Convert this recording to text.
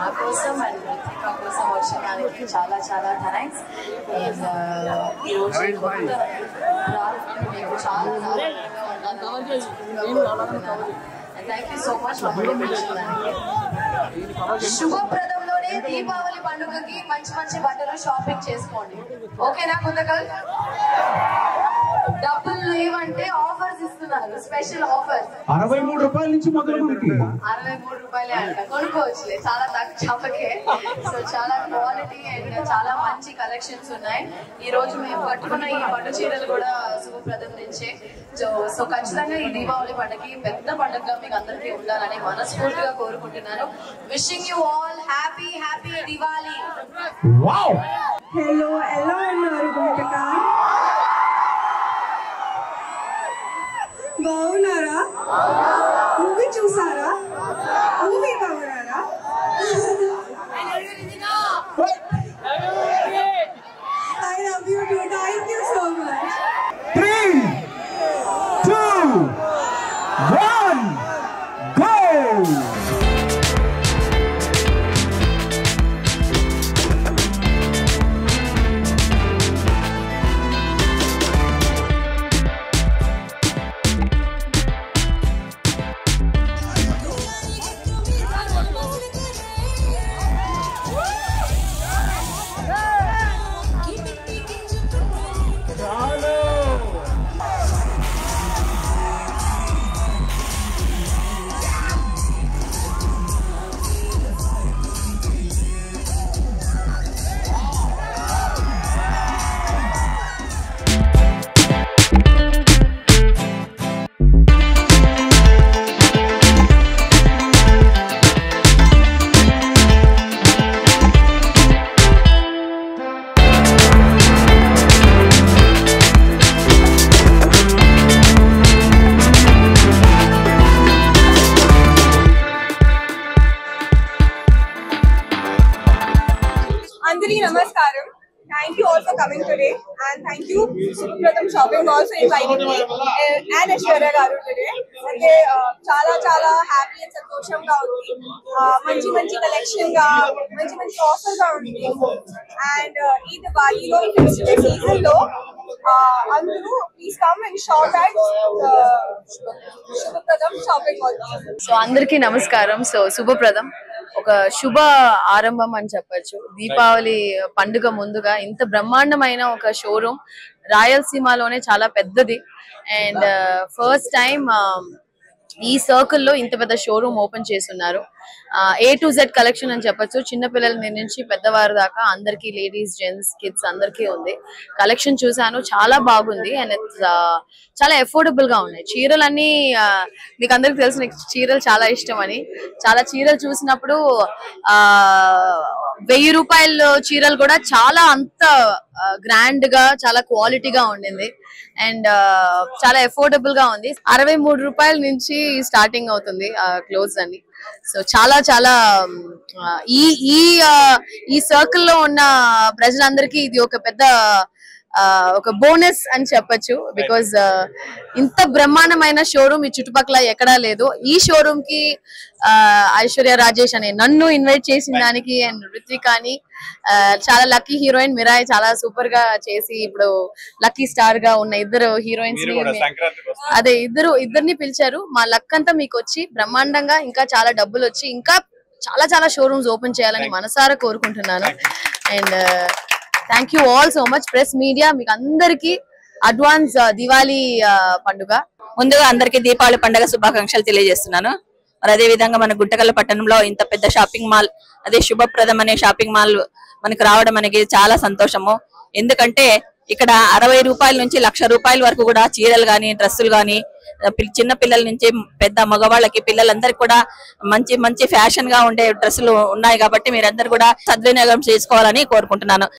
నా కోసం అండ్ రితికా కోసం వచ్చిన దానికి చాలా చాలా థ్యాంక్స్. అండ్ ఈరోజు మీకు చాలా థ్యాంక్ యూ సో మచ్ మమ్మల్ని వచ్చిన దానికి. శుభప్రదంలోనే దీపావళి పండుగకి మంచి మంచి బట్టలు షాపింగ్ చేసుకోండి. ఓకేనా కుందకల్? డబ్బులు లేవంటే ఆఫర్స్ ఇస్తున్నారు, స్పెషల్ ఆఫర్స్. 63 రూపాయల నుంచి మొదలు 63 రూపాయలే అంట, కొనుక్కోవచ్చులే, చాలా తక్కువకే. సో చాలా క్వాలిటీ అండ్ చాలా మంచి కలెక్షన్స్ ఉన్నాయి. ఈ రోజు మేము కట్టుకున్న ఈ పట్టు చీరలు కూడా శుభప్రదం నుంచే. సో ఖచ్చితంగా ఈ దీపావళి పండుగకి పెద్ద పండుగగా మీకు అందరికీ ఉండాలని మనస్ఫూర్తిగా కోరుకుంటున్నాను. Wishing you all happy happy Diwali. Hello ఎలా ఉన్నారు గుంటక? బాగున్నారా? మూవీ చూసారా? మూవీ బాగున్నారా? I love you too. Thank you so much. 3, 2, 1, go! Andri namaskaram. Thank you all for coming today, and thank you Shubhapradam Shopping Mall for inviting me and Aishwarya garu today. అంటే చాలా చాలా happy and సంతోషంగా ఉంది. మంచి మంచి collection గా మంచి మంచి ఆఫర్ గా ఉంది. అండ్ ఈ దివాళీలో ఈ ఫెస్టివల్ సీజన్ లో అందరూ please come and shop at Shubhapradam shopping mall. So అందరికీ నమస్కారం. సో శుభప్రదం ఒక శుభ ఆరంభం అని చెప్పచ్చు. దీపావళి పండుగ ముందుగా ఇంత బ్రహ్మాండమైన ఒక షోరూమ్ రాయలసీమలోనే చాలా పెద్దది. అండ్ ఫస్ట్ టైం ఈ సర్కిల్ లో ఇంత పెద్ద షోరూమ్ ఓపెన్ చేస్తున్నారు. A to Z కలెక్షన్ అని చెప్పొచ్చు. చిన్న పిల్లల నుంచి పెద్దవారి దాకా అందరికి, లేడీస్, జెంట్స్, కిడ్స్ అందరికీ ఉంది. కలెక్షన్ చూసాను, చాలా బాగుంది. అండ్ చాలా అఫోర్డబుల్ గా ఉన్నాయి. చీరలన్నీ మీకు అందరికి తెలిసిన చీరలు చాలా ఇష్టం అని, చాలా చీరలు చూసినప్పుడు 1000 రూపాయల చీరలు కూడా చాలా అంత గ్రాండ్ గా చాలా క్వాలిటీగా ఉండింది. అండ్ చాలా అఫోర్డబుల్ గా ఉంది. 63 రూపాయల నుంచి స్టార్టింగ్ అవుతుంది క్లోత్స్ అని. సో చాలా చాలా ఈ సర్కిల్ లో ఉన్న ప్రజలందరికీ ఇది ఒక పెద్ద ఒక బోనస్ అని చెప్పొచ్చు. బికాజ్ ఇంత బ్రహ్మాండమైన షోరూమ్ ఈ చుట్టుపక్కల ఎక్కడా లేదు. ఈ షోరూమ్ కి ఐశ్వర్య రాజేష్ అనే నన్ను ఇన్వైట్ చేసిన దానికి, అండ్ రితికాని, చాలా లక్కీ హీరోయిన్ మిరాయ్ చాలా సూపర్ గా చేసి ఇప్పుడు లక్కీ స్టార్ గా ఉన్న ఇద్దరు హీరోయిన్స్ అదే ఇద్దరిని పిలిచారు. మా లక్ అంతా మీకు వచ్చి బ్రహ్మాండంగా ఇంకా చాలా డబ్బులు వచ్చి ఇంకా చాలా చాలా షోరూమ్స్ ఓపెన్ చేయాలని మనసారా కోరుకుంటున్నాను. And thank you all so much press media. మీకు అందరికి అడ్వాన్స్ దివాళీ పండుగ. ముందుగా అందరికి దీపావళి పండుగ శుభాకాంక్షలు తెలియజేస్తున్నాను. మరి అదే విధంగా మన గుంటకల్ పట్టణంలో ఇంత పెద్ద షాపింగ్ మాల్, అదే శుభప్రదం అనే షాపింగ్ మాల్ మనకు రావడం అనేది చాలా సంతోషము. ఎందుకంటే ఇక్కడ 60 రూపాయల నుంచి 1,00,000 రూపాయల వరకు కూడా చీరలు గాని, డ్రెస్సులు గాని, చిన్న పిల్లల నుంచి పెద్ద మగవాళ్ళకి, పిల్లలందరికీ కూడా మంచి మంచి ఫ్యాషన్ గా ఉండే డ్రెస్సులు ఉన్నాయి. కాబట్టి మీరందరూ కూడా సద్వినియోగం చేసుకోవాలని కోరుకుంటున్నాను.